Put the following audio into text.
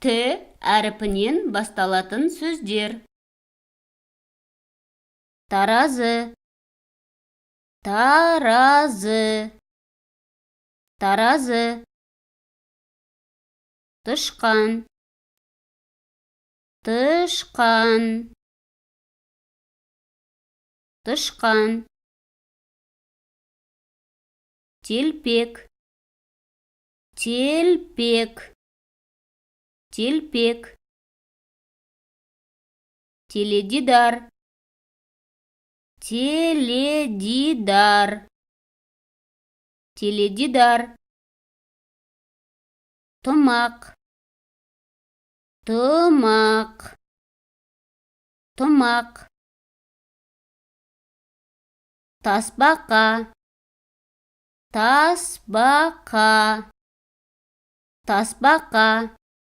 Т әріпінен басталатын сөздер. Таразы, таразы, таразы. Тышқан, тышқан, тышқан. Телпек, телпек, телпек. Теледидар, теледидар, теледидар. Тымақ, тымақ, тымақ. Тасбақа, тасбақа, тасбақа.